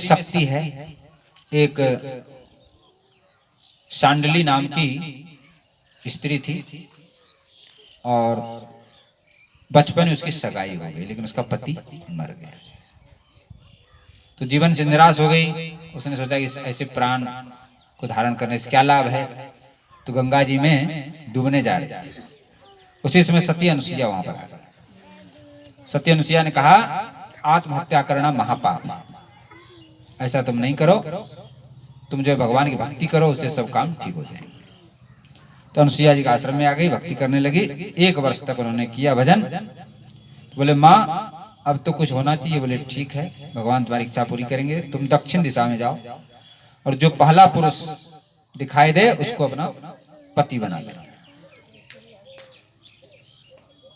शक्ति है। एक सांडली नाम की स्त्री थी और बचपन में उसकी सगाई हो गई, लेकिन उसका पति मर गया। तो जीवन से निराश हो गई। उसने सोचा कि ऐसे प्राण को धारण करने से क्या लाभ है, तो गंगा जी में डूबने जा रहे थे। उसी समय सती अनुसुईया वहां पर आ गई। सती अनुसुईया ने कहा, आत्महत्या करना महापाप, ऐसा तुम नहीं करो, तुम जो भगवान की भक्ति करो, उससे सब काम ठीक हो जाएंगे। तो अनुसुईया जी का आश्रम में आ गई, भक्ति करने लगी। 1 वर्ष तक उन्होंने किया भजन। तो बोले, माँ अब तो कुछ होना चाहिए। बोले, ठीक है, भगवान तुम्हारी इच्छा पूरी करेंगे। तुम दक्षिण दिशा में जाओ और जो पहला पुरुष दिखाई दे उसको अपना पति बना लेना।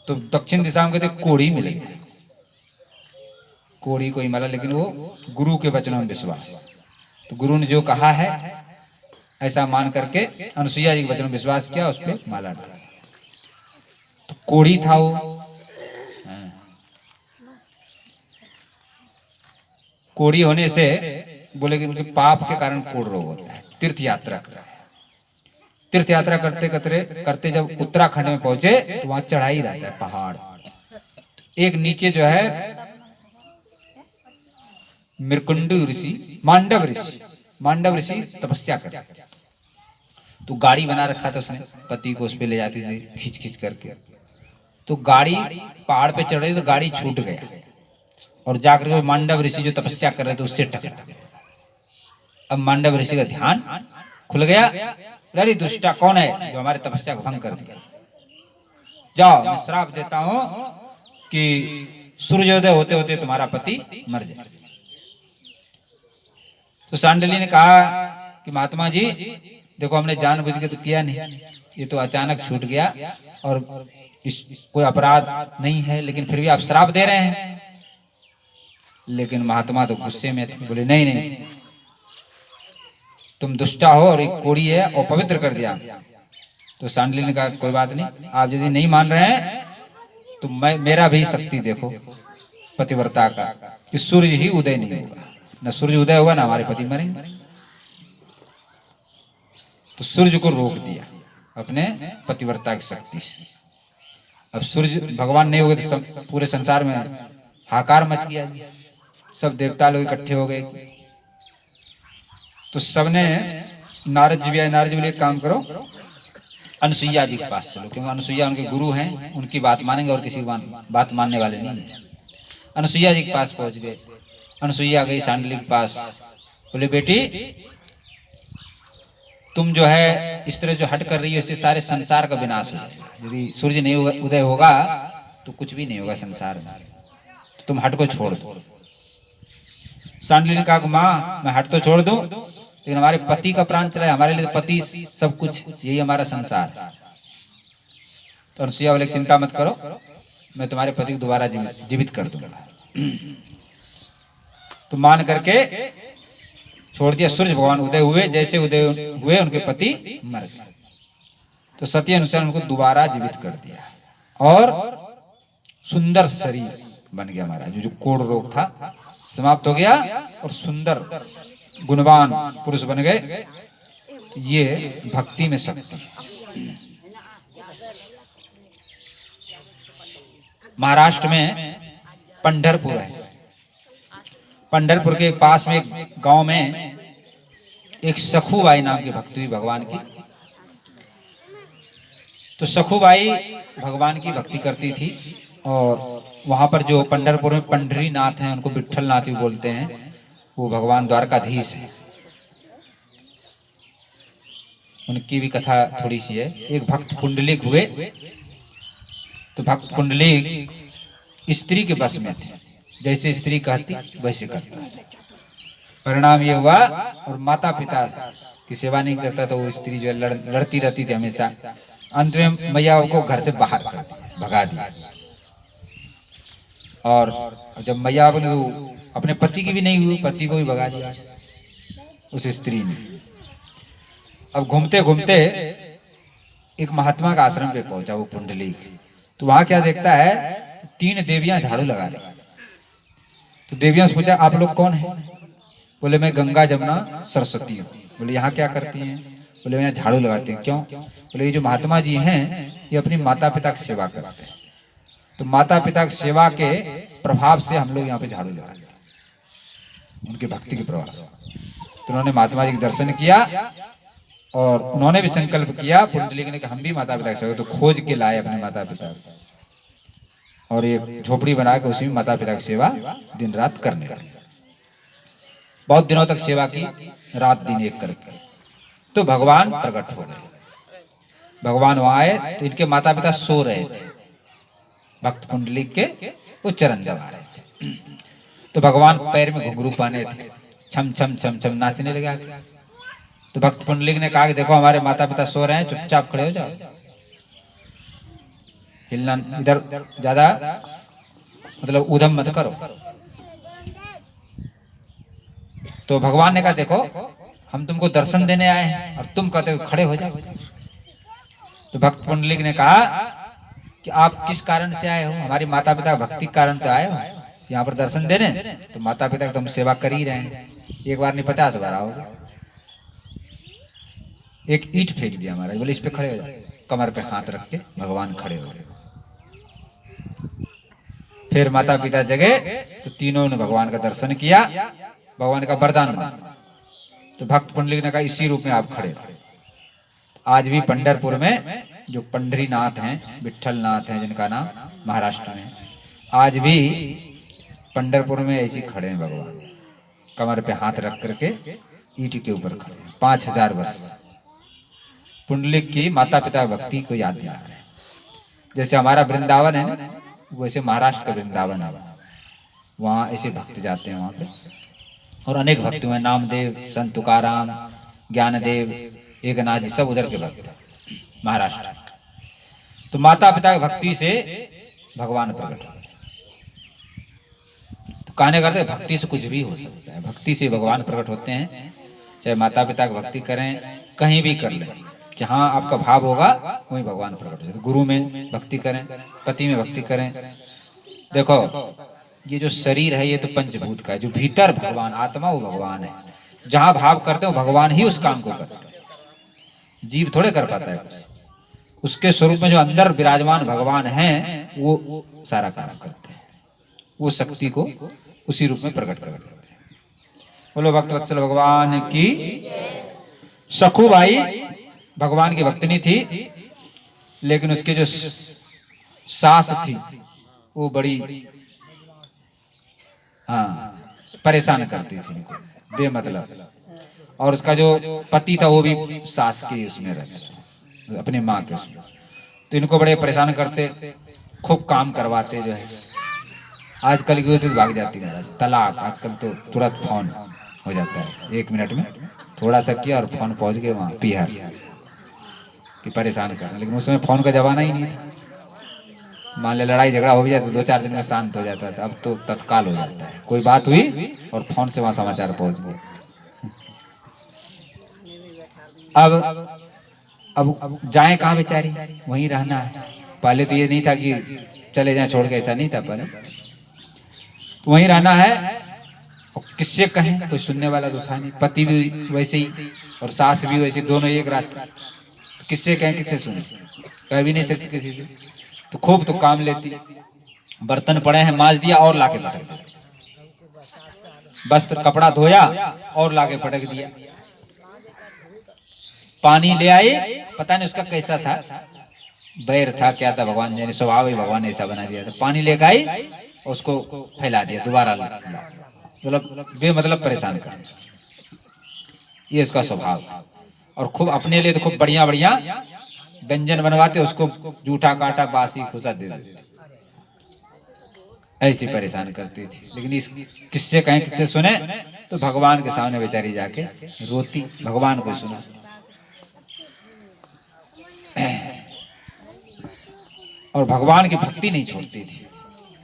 तो दक्षिण दिशा में कहते कोढ़ी मिलेगी। कोढ़ी कोई मिला, लेकिन वो गुरु के वचनों में विश्वास। तो गुरु ने जो कहा है ऐसा मान करके अनुसुईया जी के वचनों में विश्वास किया, उस पर माला डाला। तो कोढ़ी था वो। कोढ़ी होने से बोले कि उनके पाप के कारण कोढ़ रोग होता है। तीर्थ यात्रा कर रहा है। तीर्थ यात्रा करते करते जब उत्तराखंड में पहुंचे तो वहां चढ़ाई रहता है, पहाड़। एक नीचे जो है मृकुंडू ऋषि, मांडव ऋषि तपस्या कर, तो गाड़ी बना रखा था उसने, पति को उस पे ले जाती थी खींच खींच करके। तो गाड़ी पहाड़ पे चढ़ रही तो गाड़ी छूट गया और जाकर जो मांडव ऋषि जो तपस्या कर रहे थे उससे टकरा गया। अब मांडव ऋषि का ध्यान खुल गया, अरे दुष्टा कौन है जो हमारे तपस्या को भंग कर दिया, जाओ मैं श्राप देता हूं कि सूर्योदय होते होते तुम्हारा पति मर जाए। तो सांडली ने कहा कि महात्मा जी देखो, हमने जानबूझ के तो किया नहीं, ये तो अचानक छूट गया और कोई अपराध नहीं है, लेकिन फिर भी आप श्राप दे रहे हैं। लेकिन महात्मा तो गुस्से में थे, बोले नहीं नहीं, तुम दुष्टा हो और एक कोढ़ी है और पवित्र कर दिया। तो सांडली ने कहा कोई बात नहीं, आप यदि नहीं मान रहे हैं तो मेरा भी शक्ति देखो पतिव्रता का, कि सूर्य ही उदय नहीं होगा, न सूर्य उदय होगा ना हमारे पति मरेंगे। तो सूर्य को रोक दिया अपने पतिव्रता की शक्ति से। अब सूर्य भगवान नहीं हो गए तो पूरे संसार में हाहाकार मच गया, सब देवता लोग इकट्ठे हो गए। तो सबने नारद जी बोले एक काम करो, अनुसुईया जी के पास चलो, क्योंकि अनुसुईया उनके गुरु हैं, उनकी बात मानेंगे और किसी बात मानने वाले नहीं है। अनुसुईया जी के पास पहुंच गए। अनुसुईया गई सांडली के पास, बोले बेटी तुम जो है इस तरह जो हट कर रही हो, इससे सारे संसार का विनाश हो जाएगा। यदि सूर्य नहीं उदय होगा तो कुछ भी नहीं होगा संसार में, तो तुम हट को छोड़ दो। सांडली ने कहा माँ मैं हट तो छोड़ दूं, लेकिन हमारे पति का प्राण चला है, हमारे लिए पति सब कुछ, यही हमारा संसार। तो अनुसुईया बोले चिंता मत करो, मैं तुम्हारे पति को दोबारा जीवित कर दूंगा। तो मान करके छोड़ दिया। सूर्य भगवान उदय हुए, जैसे उदय हुए उनके पति मर गए। तो सती अनुसुईया ने उनको दोबारा जीवित कर दिया और सुंदर शरीर बन गया हमारा। जो कोढ़ रोग था समाप्त हो गया और सुंदर गुणवान पुरुष बन गए। ये भक्ति में शक्ति। महाराष्ट्र में पंढरपुर है। पंढरपुर के पास में एक गांव में एक सखूबाई नाम की भक्त हुई भगवान की। तो सखूबाई भगवान की भक्ति करती थी और वहां पर जो पंढरपुर में पंडरी नाथ हैं, उनको विठल नाथ भी बोलते हैं, वो भगवान द्वारकाधीश है। उनकी भी कथा थोड़ी सी है। एक भक्त पुंडलिक हुए, तो भक्त पुंडलिक स्त्री के बस में थे, जैसे स्त्री कहती वैसे करता। परिणाम ये हुआ, और माता पिता की सेवा नहीं करता तो वो स्त्री जो है लड़ती रहती थी हमेशा। अंत में मैया को घर से बाहर कर दिया, भगा दिया। और जब मैया ने तो अपने पति की भी नहीं हुई, पति को भी भगा दिया उस स्त्री ने। अब घूमते घूमते एक महात्मा का आश्रम पे पहुंचा वो पुंडलिक। तो वहां क्या देखता है, 3 देवियां झाड़ू लगा रही। तो देवियां से पूछा आप लोग कौन है? बोले मैं गंगा जमुना सरस्वती हूँ। बोले यहाँ क्या करती हैं? बोले मैं यहाँ झाड़ू लगाती हूँ। क्यों? बोले ये जो महात्मा जी हैं ये अपनी माता पिता की सेवा करते हैं, तो माता पिता की सेवा के प्रभाव से हम लोग यहाँ पे झाड़ू लगाते हैं, उनकी भक्ति के प्रभाव से। तो उन्होंने महात्मा जी के दर्शन किया और उन्होंने भी संकल्प किया, पुंडलिक ने कहा हम भी माता पिता की सेवा, तो खोज के लाए अपने माता पिता और एक झोपड़ी बना के उसी में माता पिता की सेवा दिन रात करने लगे। बहुत दिनों तक सेवा की, रात दिन एक करके। तो भगवान प्रकट हो गए। भगवान वहां आए तो इनके माता पिता सो रहे थे, भक्त पुंडलिक के वो चरण दबा रहे थे। तो भगवान पैर में घुंघरू पहने थे, छम छम छम छम नाचने लगा। तो भक्त पुंडलिक ने कहा कि देखो हमारे माता पिता सो रहे हैं, चुपचाप खड़े हो जाओ, हिलना इधर ज्यादा मतलब उधम मत करो। तो भगवान ने कहा देखो हम तुमको दर्शन देने आए हैं और तुम कहते हो खड़े हो जाओ। तो भक्त पुंडलिक ने कहा कि आप किस कारण से आए हो? हमारी माता पिता भक्ति के कारण तो आए हो यहाँ पर दर्शन देने। तो माता पिता की तुम सेवा कर ही रहे हैं, एक बार नहीं 50 बार आओगे। एक ईंट फेंक दिया महाराज, बोले इस पे खड़े हो जाओ। कमर पे हाथ रख के भगवान खड़े हो गए। फिर माता पिता जगे तो तीनों ने भगवान का दर्शन किया, भगवान का वरदान मांगा। तो भक्त पुंडलिक ने कहा इसी रूप में आप खड़े हो। आज भी पंढरपुर में जो पंढरीनाथ हैं, विठल नाथ हैं जिनका नाम, महाराष्ट्र में, आज भी पंढरपुर में ऐसे खड़े हैं भगवान, कमर पे हाथ रख करके ईंट के ऊपर खड़े हैं। 5000 वर्ष पुंडलिक की माता पिता भक्ति को याद दिला रहे हैं। जैसे हमारा वृंदावन है ना, वैसे महाराष्ट्र का वृंदावन है, वहाँ ऐसे भक्त जाते हैं वहाँ पे। और अनेक भक्त हुए, नामदेव, संत तुकाराम, ज्ञानदेव, एकनाथ जी, सब उधर के भक्त महाराष्ट्र। तो माता पिता की भक्ति से भगवान प्रकट हुए। तो कहने करते भक्ति से कुछ भी हो सकता है, भक्ति से भगवान प्रकट होते हैं। चाहे माता पिता की भक्ति करें, कहीं भी कर लें, जहाँ आपका भाव होगा वहीं भगवान प्रकट हो जाते। गुरु में भक्ति करें, पति में भक्ति करें। देखो ये जो शरीर है ये तो पंचभूत का है, जो भीतर भगवान आत्मा वो भगवान है। जहां भाव करते हो भगवान ही उस काम को करते हैं, जीव थोड़े कर पाता है कुछ। उसके स्वरूप में जो अंदर विराजमान भगवान है वो सारा काम करते हैं, वो शक्ति को उसी रूप में प्रकट करते हैं। बोलो भक्त वत्सल भगवान की। सखुबाई भगवान की भक्तनी थी, लेकिन उसकी जो सास थी वो बड़ी परेशान करती थी इनको बेमतलब। और उसका जो पति था वो भी सास के उसमें रहता था, अपने माँ के उसमें। तो इनको बड़े परेशान करते, खूब काम करवाते। जो है आजकल की तो भाग जाती है तलाक, आजकल तो तुरंत फोन हो जाता है, 1 मिनट में थोड़ा सा किया और फोन पहुंच गए वहाँ पिहार कि परेशान करना। लेकिन उस समय फोन का जमाना ही नहीं था। मान ले लड़ाई झगड़ा हो भी जाता तो 2-4 दिन में शांत हो जाता था, अब तो तत्काल हो जाता है। कोई बात हुई और फोन से वहां समाचार पहुंच गए। अब जाए कहाँ बेचारी, वहीं रहना है। पहले तो ये नहीं था कि चले जाए छोड़ के, ऐसा नहीं था पहले, तो वहीं रहना है। और किससे कहें, कोई सुनने वाला तो था नहीं। पति भी वैसे ही और सास भी वैसे, दोनों एक रास्ता। तो किससे कहें, किससे सुने, कह भी नहीं सकते किसी से। तो खूब तो काम लेती, बर्तन पड़े हैं मांज दिया और लाके पटक दिया, वस्त्र कपड़ा धोया और लाके पटक दिया। पानी ले आई, पता नहीं उसका कैसा था, बैर था क्या था, भगवान ने स्वभाव ही भगवान ने ऐसा बना दिया था। पानी लेकर आई उसको फैला दिया, दोबारा मतलब बेमतलब परेशान कर, ये उसका स्वभाव था। और खूब अपने लिए तो खूब बढ़िया बढ़िया व्यंजन बनवाते, उसको जूठा काटा बासी खुशा दे देते, ऐसी परेशान करती थी। लेकिन इस किससे कहें, किससे सुने, तो भगवान के सामने बेचारी जाके रोती, भगवान को सुना। और भगवान की भक्ति नहीं छोड़ती थी,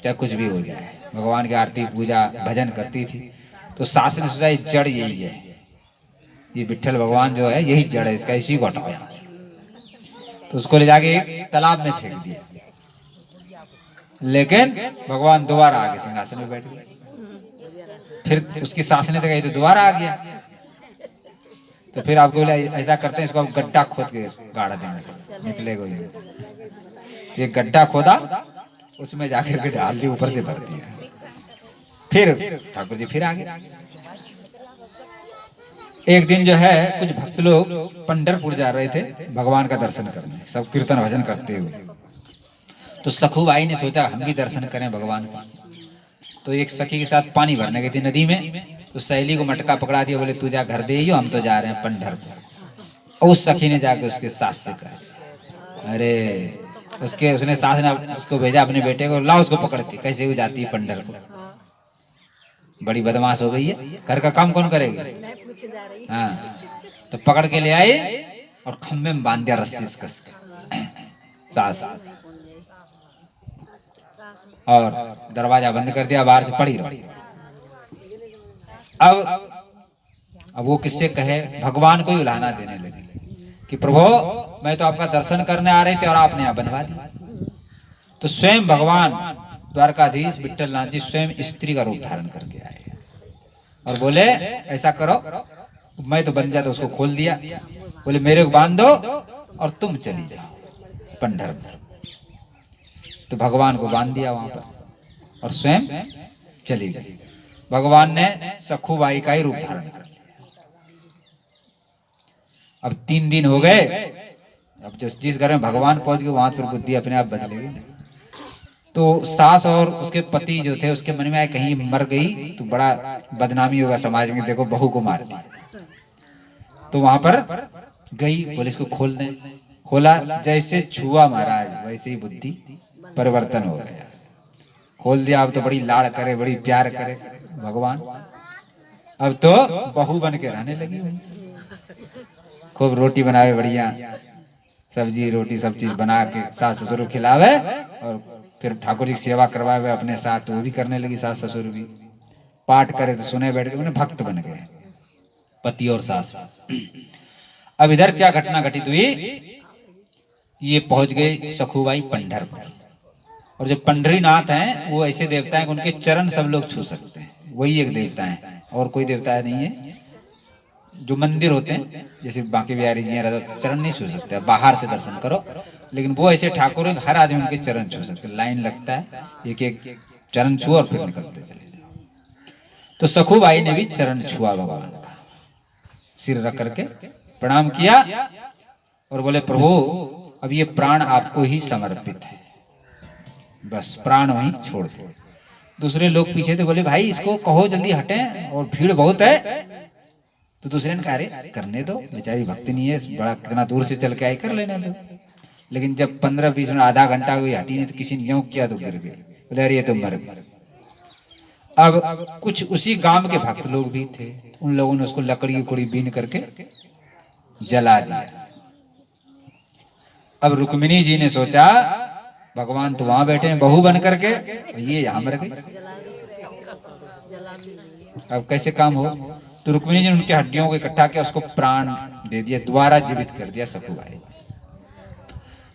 चाहे कुछ भी हो जाए। भगवान की आरती पूजा भजन करती थी। तो सास ने सोचा जड़ यही है, ये विठल भगवान जो है यही जड़ है इसका, इसी को हटाओ यहाँ से। तो उसको ले जाके एक तालाब में फेंक दिया। लेकिन भगवान दोबारा आके सिंहासन में बैठ गए। फिर उसकी सास ने देखा ये तो दोबारा आ गया, तो फिर आपको बोला ऐसा करते हैं इसको आप गड्ढा खोद के गाड़ा देंगे, निकलेगा ये। तो ये गड्ढा खोदा, उसमें जाकर के डाल दी, ऊपर से भर दिया। फिर ठाकुर जी फिर आगे। एक दिन जो है कुछ भक्त लोग पंढरपुर जा रहे थे भगवान का दर्शन करने, सब कीर्तन भजन करते हुए। तो सखुबाई ने सोचा हम भी दर्शन करें भगवान का। तो एक सखी के साथ पानी भरने गई थी नदी में, तो सहेली को मटका पकड़ा दिया, बोले तू जा घर दे हम तो जा रहे हैं पंढरपुर। और उस सखी ने जाकर उसके सास से कहा, अरे उसने सास ने उसको भेजा अपने बेटे को, लाओ उसको पकड़ के, कैसे वो जाती है पंढरपुर, बड़ी बदमाश हो गई है, घर का काम कौन करेगी। हाँ, तो पकड़ के ले आए और खम्भे में बांध दिया रस्सी से कस के सास, और दरवाजा बंद कर दिया, बाहर से पड़ी रही। अब वो किससे कहे, भगवान को ही उलाहना देने लगी कि प्रभु मैं तो आपका दर्शन करने आ रही थी और आपने यहाँ बनवा दिया। तो स्वयं भगवान द्वारकाधीश विट्ठलनाथ जी स्वयं स्त्री का रूप धारण करके आए और बोले ऐसा करो, मैं तो बन जाता, उसको खोल दिया, बोले मेरे को बांध दो और तुम चली जाओ पंढरपुर। तो भगवान को बांध दिया वहां पर और स्वयं चली गई। भगवान ने सखुबाई का ही रूप धारण कर लिया। अब 3 दिन हो गए, अब जिस घर में भगवान पहुंच गए वहां पर बुद्धि अपने आप बदलेगी। तो सास और उसके पति जो थे उसके मन में आए कहीं मर गई तो बड़ा बदनामी होगा समाज में, देखो बहू को मार दिया। तो वहां पर गई, पुलिस को खोल दें, खोला, जैसे छुआ महाराज वैसे ही बुद्धि परिवर्तन हो गया, खोल दिया। अब तो बड़ी लाड़ करे, बड़ी प्यार करे भगवान, अब तो बहू बन के रहने लगी, खूब रोटी बनावे, बढ़िया सब्जी रोटी सब चीज बना के सास ससुर को खिलावे और फिर ठाकुर जी की सेवा करवावे अपने साथ, वो भी करने लगी सास ससुर भी, पाठ करे तो सुने बैठ के, उन्हें भक्त बन गए पति और सास। अब इधर क्या घटना घटित हुई, ये पहुंच गए सखुबाई पंढरपुर, और जो पंढरीनाथ हैं वो ऐसे देवता हैं कि उनके चरण सब लोग छू सकते हैं, वही एक देवता है और कोई देवता नहीं है। जो मंदिर होते हैं जैसे बांके बिहारी जी हैं, चरण नहीं छू सकते, बाहर से दर्शन करो, लेकिन वो ऐसे ठाकुर हैं हर आदमी उनके चरण छू सकते, लाइन लगता है, एक एक चरण छुओ और फिर निकलते चले जाओ। तो सखुबाई ने भी चरण छुआ भगवान का, सिर रख करके प्रणाम किया और बोले प्रभु अब ये प्राण आपको ही समर्पित है, बस प्राण वहीं छोड़ दो। दूसरे लोग पीछे थे, बोले भाई इसको कहो जल्दी हटे और भीड़ बहुत है। तो दूसरे ने कहा अरे करने दो, बेचारी भक्ति नहीं है, बड़ा कितना दूर से चल के आई, कर लेना दो। लेकिन जब 15-20 मिनट आधा घंटा हुई हटी नहीं, तो किसी ने यूं किया तो गिर गए, बोले अरे ये तो मर गए। अब कुछ उसी गांव के भक्त लोग भी थे, उन लोगों ने उसको लकड़ी उकड़ी बीन करके जला दिया। अब रुक्मिणी जी ने सोचा भगवान तो वहां बैठे हैं बहू बन करके, ये यहां मर गई, अब कैसे काम हो। तो रुक्मिणी जी ने उनके हड्डियों को इकट्ठा किया, उसको प्राण दे दिया, दोबारा जीवित कर दिया सखुबाई,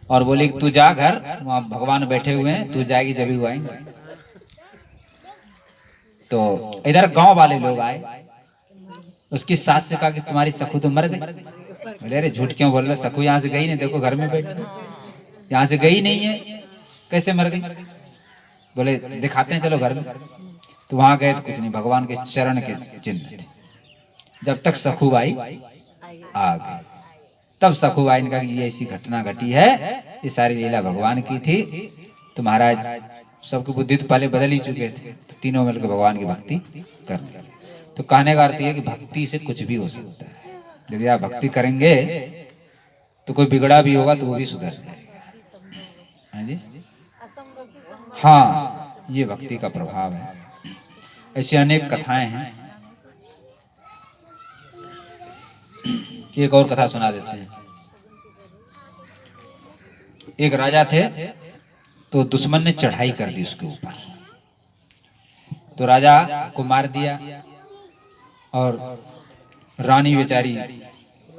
और बोले तू जा घर, वहां भगवान बैठे हुए हैं, तू जाएगी जब भी वो आएंगे। तो इधर गांव वाले लोग आए, उसकी सास से कहा कि तुम्हारी सखु तो मर गई। बोले अरे झूठ क्यों बोल रहे, सखु यहाँ से गई नहीं, देखो घर में बैठी, यहाँ से गई नहीं है, कैसे मर गई। बोले दिखाते हैं चलो घर में। तो वहां गए तो कुछ नहीं, भगवान के चरण के चिन्ह थे। जब तक सखुबाई आ गई, तब सखुबाई ने कहा कि ये ऐसी घटना घटी है, ये सारी लीला भगवान की थी। तो महाराज सबकी बुद्धि तो पहले बदल ही चुके थे, तो तीनों मिलकर भगवान की भक्ति कर ली। तो कहने का अर्थ है कि भक्ति से कुछ भी हो सकता है, यदि आप भक्ति करेंगे तो कोई बिगड़ा भी होगा तो वो भी सुधर जाएगा। हाँ जी, हाँ ये भक्ति का प्रभाव है। ऐसी अनेक कथाएं हैं, एक और कथा सुना देते हैं। एक राजा थे, तो दुश्मन ने चढ़ाई कर दी उसके ऊपर, तो राजा को मार दिया, और रानी बेचारी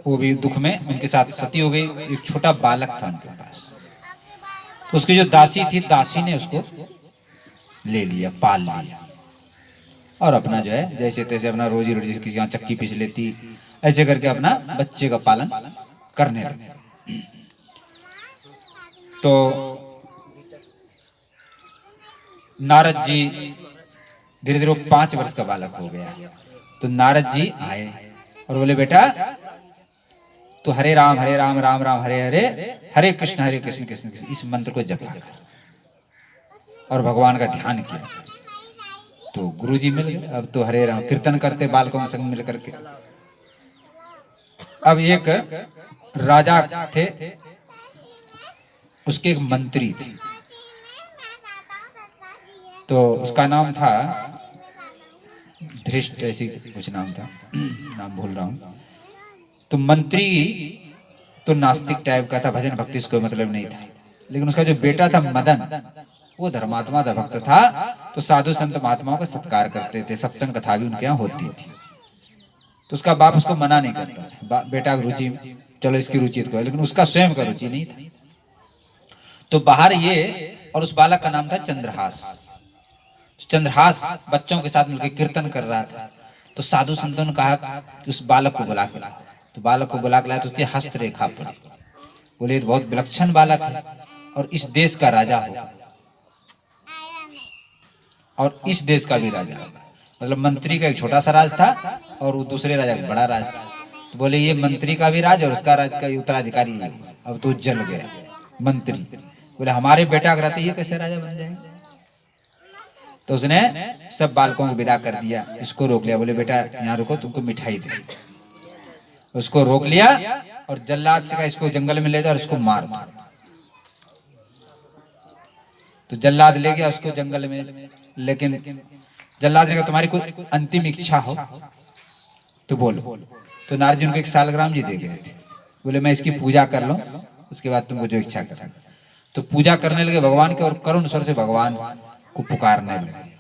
वो भी दुख में उनके साथ सती हो गई। एक छोटा बालक था उनके पास, तो उसकी जो दासी थी, दासी ने उसको ले लिया, पाल लिया। और अपना जो है जैसे तैसे अपना रोजी रोटी, किसी यहाँ चक्की पीस लेती, ऐसे करके अपना बच्चे का पालन करने लगे। तो नारद जी धीरे धीरे 5 वर्ष का बालक हो गया। तो नारद जी आए और बोले बेटा तो हरे राम राम राम हरे हरे, हरे कृष्ण कृष्ण कृष्ण इस मंत्र को जपा कर और भगवान का ध्यान किया। तो गुरुजी मिल गए। अब तो हरे राम कीर्तन करते बालकों के संग मिल करके। अब एक राजा थे, उसके एक मंत्री थे, तो उसका नाम था धृष्ट, ऐसी कुछ नाम था, नाम भूल रहा हूं। तो मंत्री तो नास्तिक टाइप का था, भजन भक्ति से कोई मतलब नहीं था। लेकिन उसका जो बेटा था मदन, वो धर्मात्मा था, भक्त था। तो साधु संत महात्माओं का सत्कार करते थे, सत्संग कथा भी उनके यहाँ होती थी। तो उसका बाप उसको मना नहीं करता था, बेटा की रुचि, चलो इसकी रुचि तो, लेकिन उसका स्वयं का रुचि नहीं था। तो बाहर ये, और उस बालक का नाम था चंद्रहास। चंद्रहास बच्चों के साथ मिलकर कीर्तन कर रहा था। तो साधु संतों ने कहा कि उस बालक को बुला के लाओ। तो बालक को बुला के लाया तो उसकी हस्तरेखा पड़ी। बोले तो बहुत विलक्षण बालक है और इस देश का राजा होगा और इस देश का भी राजा होगा। मतलब मंत्री का एक छोटा सा राज था और वो दूसरे राजा का बड़ा राज था। तो बोले ये मंत्री का भी राज और उसका राज का उत्तराधिकारी है। अब तो जल गया मंत्री। बोले हमारे बेटा का रहते ये कैसे राजा बन जाएगा। तो उसने सब बालकों को विदा कर दिया, इसको रोक लिया। बोले बेटा यहाँ रुको, तुमको मिठाई दे। उसको रोक लिया और जल्लाद से कहा इसको जंगल में ले जाओ और इसको मार दो। तो जल्लाद ले गया उसको जंगल में। लेकिन जल्लाद ने कहा तुम्हारी कोई अंतिम इच्छा हो तो बोलो। तो नारद जी उनको एक सालग्राम जी दे गए थे। बोले मैं इसकी पूजा कर लूं, उसके बाद तुमको जो इच्छा करें। तो पूजा करने लगे भगवान के और करुण स्वर से भगवान को पुकारने लगे।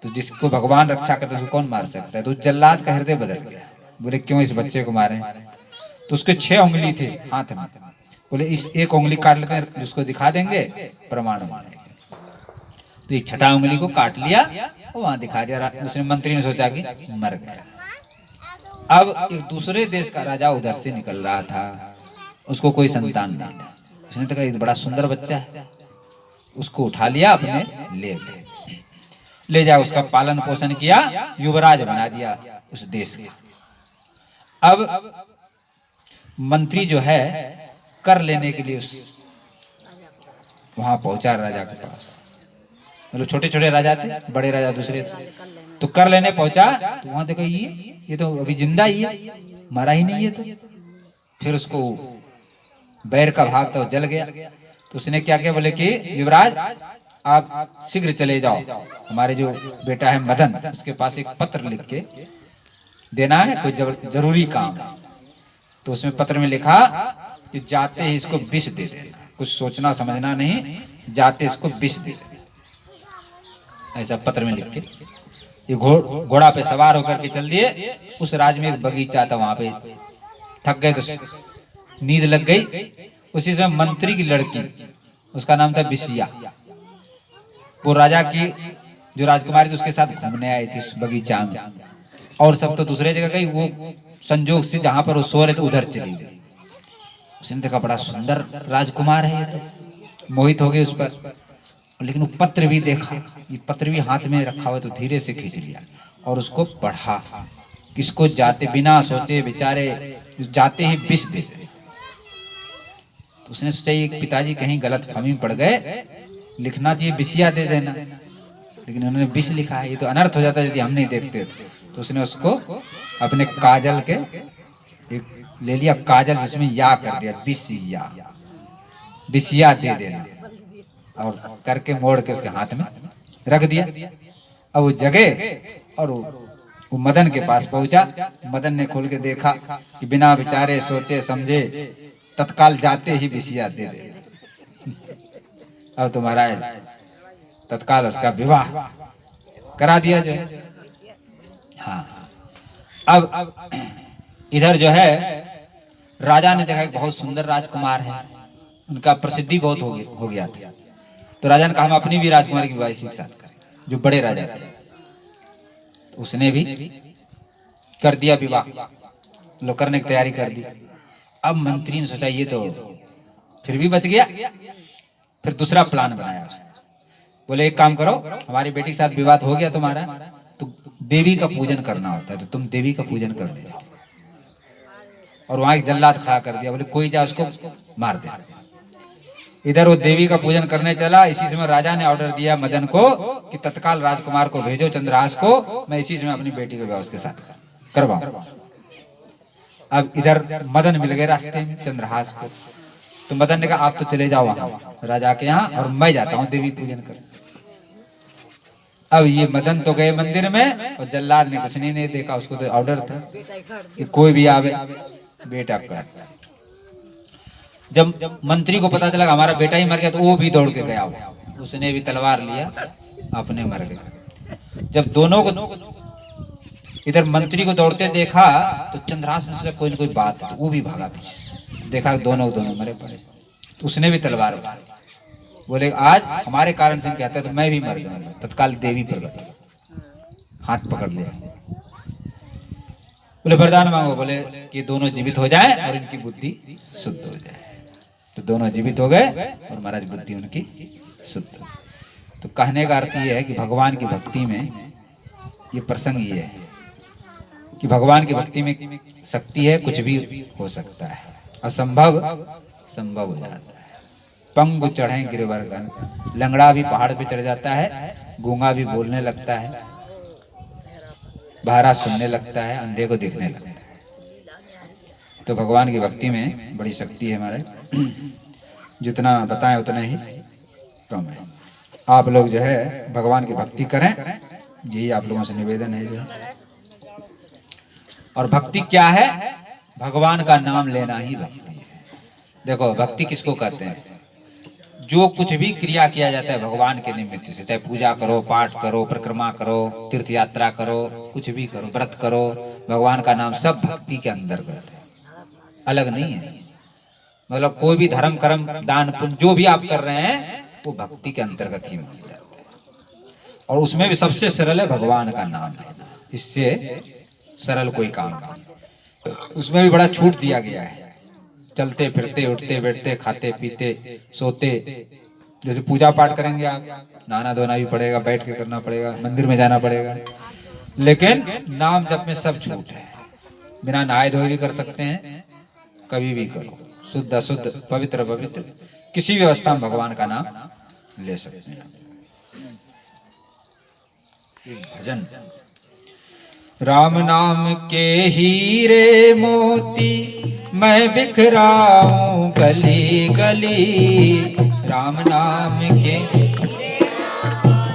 तो जिसको भगवान रक्षा करते उसको कौन मार सकता है। तो जल्लाद का हृदय बदल गया। बोले क्यों इस बच्चे को मारे। तो उसके 6 उंगली थे हाथ में। बोले इस एक उंगली काट लेते हैं, जिसको दिखा देंगे प्रमाण मानेंगे। तो एक 6ठा उंगली को काट लिया और वहां दिखा दिया। उसने मंत्री ने सोचा कि मर गया। अब एक दूसरे देश का राजा उधर से निकल रहा था, उसको कोई संतान नहीं था। उसने तो कहा ये बड़ा सुंदर बच्चा है, उसको उठा लिया अपने ले जाए, उसका पालन पोषण किया, युवराज बना दिया उस देश का। अब मंत्री जो है कर लेने के लिए उस वहां पहुंचा राजा के पास। मतलब छोटे छोटे राजा थे, बड़े राजा दूसरे थे। तो कर लेने पहुंचा तो वहां देखो ये तो अभी जिंदा ही है, मरा ही नहीं है। तो फिर उसको बैर का भाग तो जल गया। तो उसने क्या किया, बोले कि युवराज आप शीघ्र चले जाओ, हमारे जो बेटा है मदन उसके पास एक पत्र लिख के देना है, कोई जरूरी काम है। तो उसमें पत्र में लिखा कि जाते ही इसको विष दे देना, कुछ सोचना समझना नहीं, जाते इसको विष दे देना। ऐसा पत्र में लिख के ये घोड़ा पे सवार होकर के चल दिए। उस राज्य में एक बगीचा था, वहां पे थक गए तो नींद लग गई। उसी समय मंत्री की लड़की, उसका नाम था बिसिया, वो राजा की जो राजकुमारी थी उसके साथ घूमने आई थी उस बगीचा में। और सब तो दूसरे जगह गई, वो संजोग से जहां पर वो सो रहे थे उधर चली गई। उसने देखा बड़ा सुंदर राजकुमार है ये, तो मोहित हो गए उस पर। लेकिन वो पत्र भी देखा, ये पत्र भी हाथ में रखा हुआ, तो धीरे से खींच लिया और उसको पढ़ा। किसको जाते बिना सोचे बेचारे जाते ही विष दे। तो उसने सोचा ये पिताजी कहीं गलत फहमी पड़ गए, लिखना चाहिए बिसिया दे देना, लेकिन उन्होंने विष लिखा है, ये तो अनर्थ हो जाता यदि हम नहीं देखते। तो उसने उसको अपने काजल के एक ले लिया, काजल जिसमें या कर दिया, बिसिया, बिसिया दे देना, और करके मोड़ के उसके हाथ में रख दिया। अब वो जगह और वो मदन के पास पहुंचा। मदन ने खोल के देखा कि बिना विचारे सोचे समझे तत्काल जाते ही बिसिया दे दे। अब तो महाराज तत्काल उसका विवाह करा दिया जो है। हाँ, अब इधर जो है राजा ने देखा बहुत सुंदर राजकुमार है, उनका प्रसिद्धि बहुत हो गया था। तो राजा ने कहा हम अपनी भी राजकुमारी की विवाह इसी के साथ करें, जो बड़े राजा थे। उसने भी कर दिया विवाह, लोग करने की तैयारी कर दी। अब मंत्री ने सोचा ये तो फिर भी बच गया, फिर दूसरा प्लान बनाया उसने। बोले एक काम करो, हमारी बेटी के साथ विवाद हो गया तुम्हारा, तो देवी का पूजन करना होता है, तो तुम देवी का पूजन करने जाओ। और वहां एक जल्लाद खड़ा कर दिया, बोले कोई जा उसको मार दे। इधर वो देवी का पूजन करने चला। इसी समय राजा ने ऑर्डर दिया मदन को कि तत्काल राजकुमार को भेजो चंद्रहास को, मैं इसी समय अपनी बेटी को विवाह उसके साथ करवाऊं। अब इधर मदन मिल गए रास्ते में चंद्रहास को, तो मदन ने कहा आप तो चले जाओ वहां राजा के यहाँ, और मैं जाता हूँ देवी पूजन कर। अब ये मदन तो गए मंदिर में, और जल्लाद ने कुछ नहीं देखा, उसको तो ऑर्डर था कि कोई भी आवे बेटा कर। जब मंत्री को पता चला हमारा बेटा ही मर गया, तो वो भी दौड़ के गया, उसने भी तलवार लिया, अपने मर गए। जब दोनों को इधर मंत्री को दौड़ते देखा, तो चंद्रहास ने सोचा कोई ना कोई बात है, वो भी भागा पीछे, देखा दोनों मरे पड़े, तो उसने भी तलवार उठाई। बोले आज हमारे कारण से कहता है तो मैं भी मर जाऊंगा। तत्काल देवी प्रकट, हाथ पकड़ लिया, बोले वरदान मांगो। बोले कि दोनों जीवित हो जाएं और इनकी बुद्धि शुद्ध हो जाए। तो दोनों जीवित हो गए और महाराज बुद्धि उनकी शुद्ध। तो कहने का अर्थ ये है कि भगवान की भक्ति में ये प्रसंग ये है कि भगवान की भक्ति में शक्ति है, कुछ भी हो सकता है, असंभव संभव हो जाता है। पंगु चढ़े गिरवर्धन, लंगड़ा भी पहाड़ पे चढ़ जाता है, गूंगा भी बोलने लगता है, बहरा सुनने लगता है, अंधे को देखने लगता है। तो भगवान की भक्ति में बड़ी शक्ति है हमारे, जितना बताएं उतना ही कम है। आप लोग जो है भगवान की भक्ति करें, यही आप लोगों से निवेदन है जो। और भक्ति क्या है? भगवान का नाम लेना ही भक्ति है। देखो भक्ति किसको कहते हैं? जो कुछ भी क्रिया किया जाता है भगवान के निमित्त से, चाहे पूजा करो, पाठ करो, परिक्रमा करो, तीर्थ यात्रा करो, कुछ भी करो, व्रत करो, भगवान का नाम, सब भक्ति के अंतर्गत है, अलग नहीं है। मतलब कोई भी धर्म कर्म दान पुण्य जो भी आप कर रहे हैं वो भक्ति के अंतर्गत ही माना जाता है। और उसमें भी सबसे सरल है भगवान का नाम लेना, इससे सरल कोई काम नहीं। उसमें भी बड़ा छूट दिया गया है, चलते फिरते उठते बैठते खाते पीते सोते, जैसे पूजा पाठ करेंगे आप, नहाना धोना भी पड़ेगा, बैठ के करना पड़ेगा, मंदिर में जाना पड़ेगा, लेकिन नाम जप में सब छूट है। बिना नहाए धोए भी कर सकते हैं, कभी भी करो, शुद्ध अशुद्ध पवित्र पवित्र किसी भी अवस्था में भगवान का नाम ले सकते हैं। भजन राम नाम के हीरे मोती मैं बिखराऊं गली गली, राम नाम के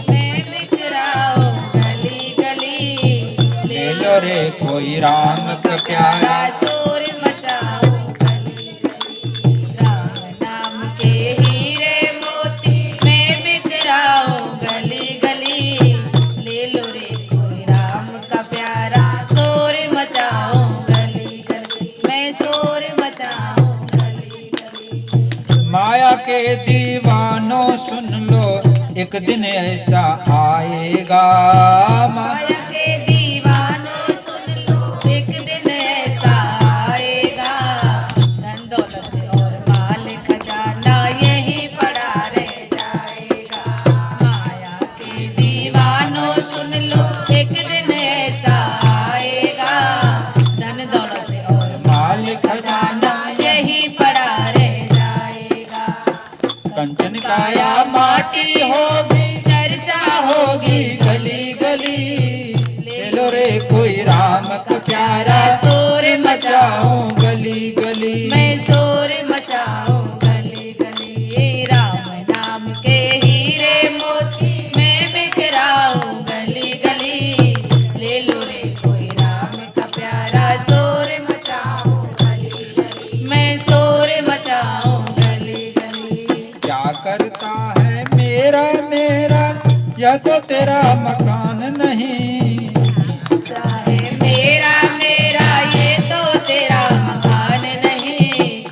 मैं बिखराऊं गली गली, ले लो रे कोई राम का प्यारा शोर मचाऊं गली गली, राम नाम के हीरे मोती मैं बिखराऊं गली गली, ले लो रे कोई राम का प्यारा, शोर मचाऊं गली गली, मैं शोर मचाऊं गली गली। माया के दीवानों सुन लो एक दिन ऐसा आएगा, माया के दीवानों सुन लो एक दिन ऐसा आएगा, धन दौलत और माल खजाना यही पड़ा रह जाएगा। माया के दीवानों सुन लो एक दिन ऐसा आएगा, धन दौलत और माल खजाना यही पड़ा रह जाएगा। कंचन काया माटी होगी, चर्चा होगी गली गली, ले लो रे कोई राम का प्यारा, शोर मचाऊं गली गली। मैं शोर मचाऊं गली गली, राम नाम के हीरे मोती मैं बिखराऊं गली गली, ले लो रे कोई राम का प्यारा, शोर मचाऊं गली गली, मैं शोर मचाऊं गली गली। क्या करता है मेरा मेरा, यह तो तेरा मकान नहीं, चाहे मेरा मेरा ये तो तेरा मकान नहीं,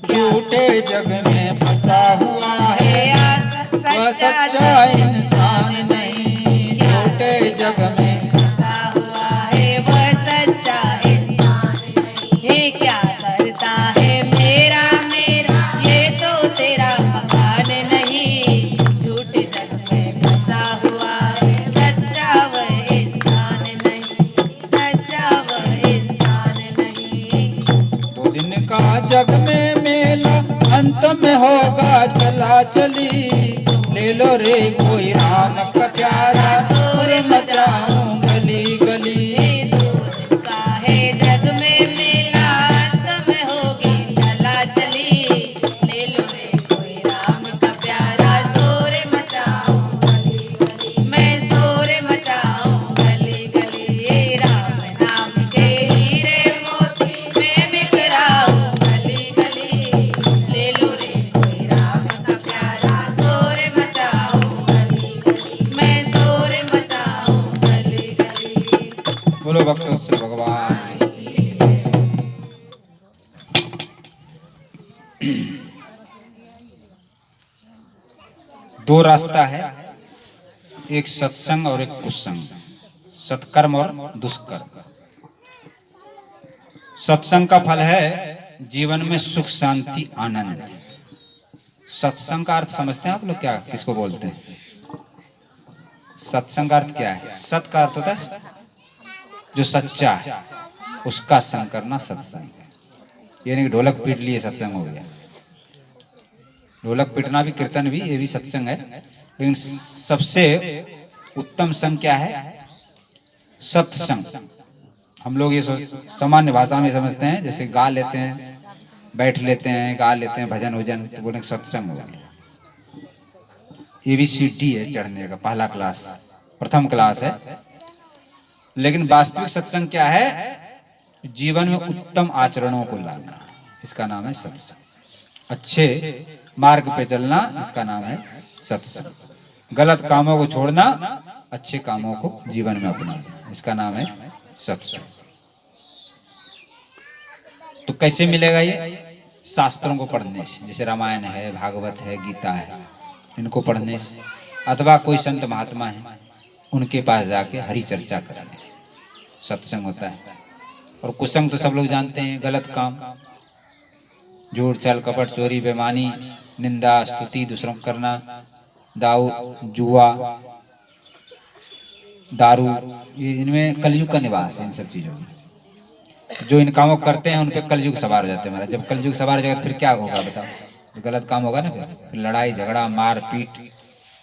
झूठे जग में फंसा हुआ है है वह सच्चा इंसान नहीं, झूठे जग में जग में मेला अंत में होगा चला चली, ले लो रे कोई राम का प्यारा शोर मचाऊं गली गली। दूर का है जग में मेला अंत में होगी चला चली, ले लो रे कोई राम का प्यारा शोर मचाऊं गली गली, मैं शोर मचाऊं गली गली। राम नाम के हीरे मोती मैं बिखराऊं गली गली, ले लो रे कोई राम का प्यारा शोर मचाऊं गली गली, मैं शोर मचाऊं गली गली। बोलो भक्तवत्सल भगवान। दो रास्ता है, एक सत्संग और एक कुसंग, सत्कर्म और दुष्कर्म। सत्संग का फल है जीवन में सुख शांति आनंद। सत्संग का अर्थ समझते हैं आप लोग, क्या किसको बोलते हैं? सत्संग का अर्थ क्या है? सत का अर्थ होता है जो सच्चा है, उसका संग करना सत्संग है। ये नहीं कि ढोलक पीट लिए सत्संग हो गया। ढोलक पीटना भी, कीर्तन भी, ये भी सत्संग है। लेकिन सबसे उत्तम संग क्या है? सत्संग। हम लोग ये सामान्य भाषा में समझते हैं, जैसे गा लेते हैं, बैठ लेते हैं, गा लेते हैं भजन वजन, तो बोले सत्संग हो गया। ABCD है चढ़ने का, पहला क्लास, प्रथम क्लास है। लेकिन वास्तविक सत्संग क्या है? जीवन में उत्तम आचरणों को लाना, इसका नाम है सत्संग। अच्छे मार्ग पे चलना, इसका नाम है सत्संग। गलत कामों को छोड़ना, अच्छे कामों को जीवन में अपनाना, इसका नाम है सत्संग। तो कैसे मिलेगा ये? शास्त्रों को पढ़ने से, जैसे रामायण है, भागवत है, गीता है, इनको पढ़ने से, अथवा कोई संत महात्मा है उनके पास जाके हरि चर्चा करने से सत्संग होता है। और कुसंग तो सब लोग जानते हैं, गलत काम, झूठ छल कपट चोरी बेईमानी निंदा स्तुति दूसरों को करना, दाऊ जुआ दारू, ये इनमें कलयुग का निवास है। इन सब चीजों में जो इन कामों को करते हैं उन पे कलयुग सवार हो जाते हैं। महाराज जब कलयुग सवार हो जाएगा फिर क्या होगा बताओ? तो गलत काम होगा ना, फिर लड़ाई झगड़ा मार पीट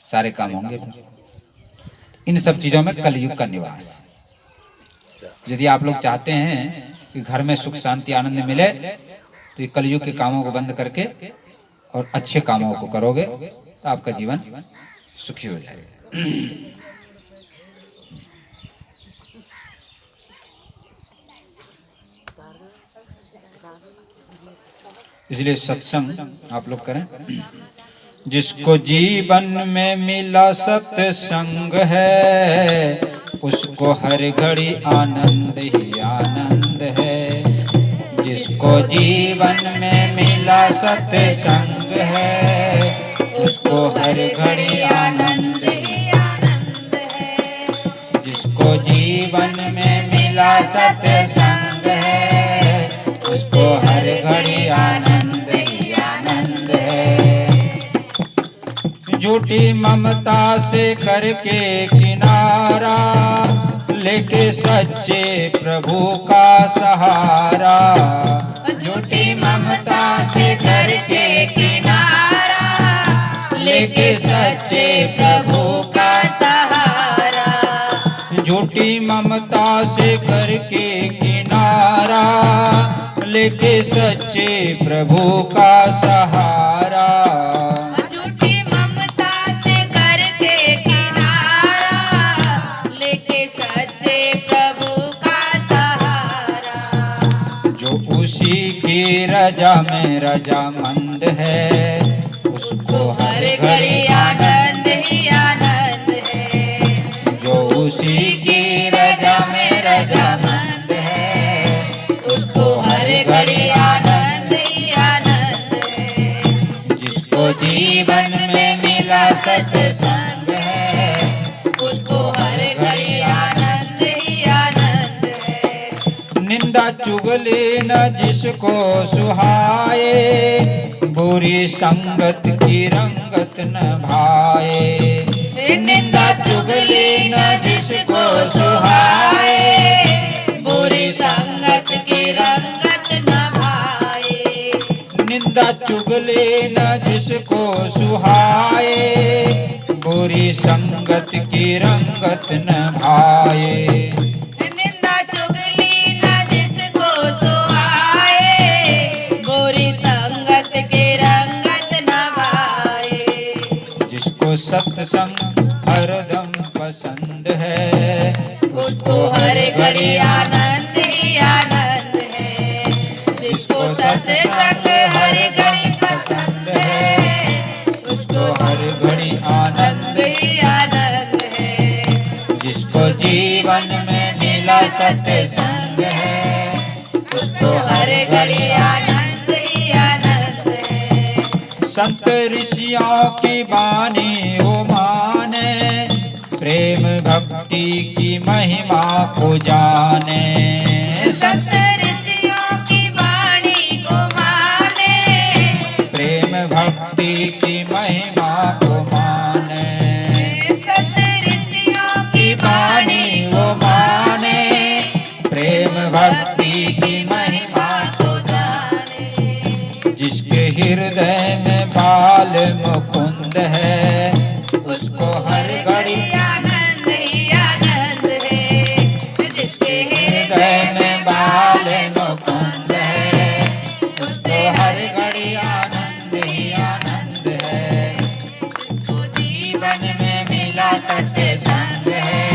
सारे काम होंगे। इन सब चीजों में कलयुग का निवास है। यदि आप लोग चाहते हैं कि घर में सुख शांति आनंद मिले, तो ये कलयुग के कामों को बंद करके और अच्छे कामों को करोगे तो आपका जीवन सुखी हो जाएगा। इसलिए सत्संग आप लोग करें। जिसको जीवन में मिला सत्संग है, उसको हर घड़ी आनंद ही आनंद है। जिसको जीवन में मिला सत्संग है, उसको हर घड़ी आनंद ही आनंद है। जिसको जीवन में मिला सत्संग है, उसको हर घड़ी आनंद ही आनंद है। झूठी ममता से करके किनारा, लेके सच्चे प्रभु का सहारा। झूठी ममता से करके किनारा, लेके सच्चे प्रभु का सहारा। झूठी ममता से करके किनारा, लेके सच्चे प्रभु का सहारा। झूठी ममता से करके किनारा, लेके सच्चे प्रभु का सहारा। जो उसी की रजा में रजामंद है, उसको हर घड़ी आनंद ही आनंद है। जो उसी की रजा में रजामंद है, उसको हर घड़ी आनंद ही आनंद है। जिसको जीवन में मिला सत्संग है, उसको हर घड़ी आनंद ही आनंद है। निंदा चुगली न जिसको सुहाए, बुरी संगत की रंगत न भाए। निंदा चुगली न जिसको सुहाए, बुरी संगत की रंगत न भाए। चुगली न जिसको सुहाए, बुरी संगत की रंगत न भाए। निंदा चुगली न जिसको सुहाए, बुरी संगत की रंगत न भाए। जिसको सत्संग हरदम पसंद है, उसको हर घड़ी आनंद ही आनंद है। जिसको सत्संग हर घड़ी पसंद है, उसको हर घड़ी आनंद ही आनंद है। जिसको जीवन में मिला सत्संग है, उसको हर घड़ी आनंद ही आनंद है। संत ऋषियों की वाणी वो माने, प्रेम भक्ति की महिमा को जाने। संत ऋषियों की वाणी को माने, प्रेम भक्ति की महिमा को माने। संत ऋषियों की वाणी वो माने, प्रेम भक्ति की महिमा को जाने। जिसके हृदय में बाल मुकुंद है, उसको हर घड़ी आनंद ही आनंद है। जिसके हृदय में बाल मुकुंद है, उसको हर घड़ी आनंद ही आनंद है। जिसको जीवन में मिला सत्संग है,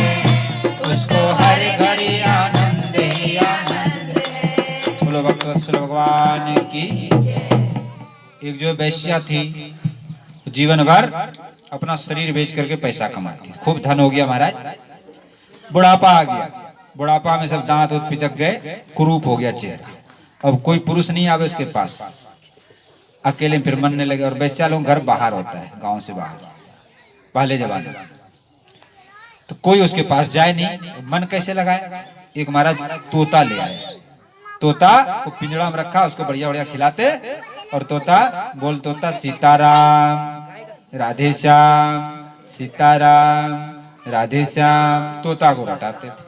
उसको हर घड़ी आनंद ही आनंद है। बोलो भक्तवत्सल भगवान की। एक जो वैश्या थी, जीवन भर अपना शरीर बेच करके पैसा कमाती, खूब धन हो गया महाराज, बुढ़ापा आ गया, बुढ़ापा में सब दांत उत पिचक गए, कुरूप हो गया चेहरा। अब कोई पुरुष नहीं आवे उसके पास, अकेले फिर मरने लगे। और वैश्या लोग घर बाहर होता है, गांव से बाहर, पहले जमाने में तो कोई उसके पास जाए नहीं। मन कैसे लगाए? एक महाराज तोता ले आए, तोता को पिंजड़ा में रखा, उसको बढ़िया बढ़िया खिलाते, और तोता बोल, तोता सीताराम राधे श्याम, सीताराम राधे श्याम, तोता को रटाते थे।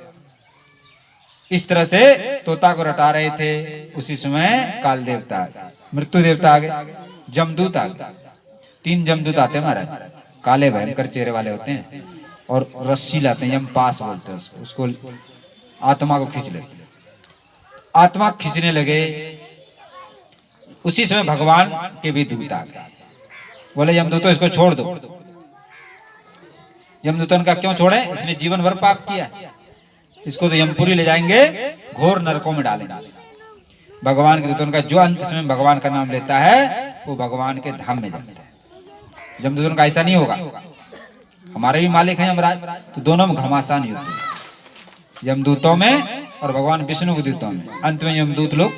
इस तरह से तोता को रटा रहे थे। उसी समय काल देवता आ गए, मृत्यु देवता आ गए, जमदूत आ गए। 3 जमदूत आते हैं महाराज, काले भयंकर चेहरे वाले होते हैं, और रस्सी लाते हैं, यम पास बोलते हैं उसको आत्मा को खींच लेते हैं। आत्मा खींचने लगे, उसी समय भगवान के भी दूत आ गए। बोले यमदूतों इसको छोड़ दो। यमदूतों का क्यों छोड़े? इसने जीवन भर पाप किया, इसको तो यमपुरी ले जाएंगे, घोर नरकों में डालेंगे। भगवान के दूतों का जो अंत समय भगवान का नाम लेता है, वो भगवान के धाम में जाता है। यमदूतों का ऐसा नहीं होगा। हमारे भी मालिक हैं यमराज, तो दोनों में घमासान युद्ध है, यमदूतों में और भगवान विष्णु के दूतों में। अंत में यमदूत लोग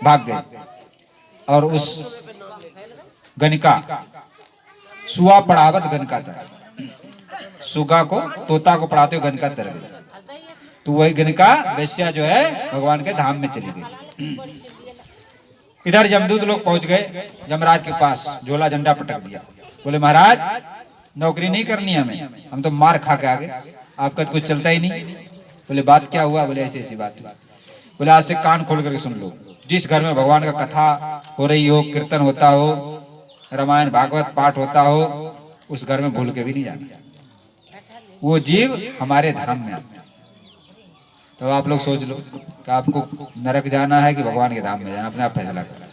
भाग गए, और उस गणिका सुआ पढ़ावत गणिका तर, सुगा को तोता को पढ़ाते हुए गणिका तर गई। तो वही गणिका वैश्या जो है भगवान के धाम में चली गई। इधर यमदूत लोग पहुंच गए यमराज के पास, झोला झंडा पटक दिया। बोले महाराज नौकरी नहीं करनी हमें, हम तो मार खा के आ गए, आपका तो कुछ चलता ही नहीं। बोले बात क्या हुआ? बोले ऐसी ऐसी बात हुई। बोले आज से कान खोल करके सुन लो, जिस घर में भगवान का कथा हो रही हो, कीर्तन होता हो, रामायण भागवत पाठ होता हो, उस घर में भूल के भी नहीं जाना। वो जीव हमारे धाम में आता है। तो आप लोग सोच लो कि आपको नरक जाना है कि भगवान के धाम में जाना, अपने आप फैसला करो,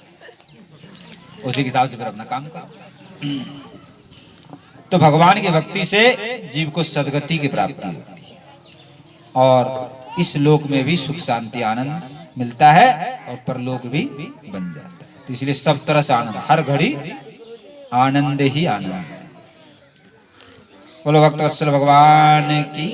उसी के हिसाब से फिर अपना काम करो। तो भगवान की भक्ति से जीव को सदगति की प्राप्ति होती है, और इस लोक में भी सुख शांति आनंद मिलता है, और परलोक भी बन जाता है। तो इसलिए सब तरह से आनंद, हर घड़ी आनंद ही आनंद है। बोलो भक्तवत्सल भगवान की।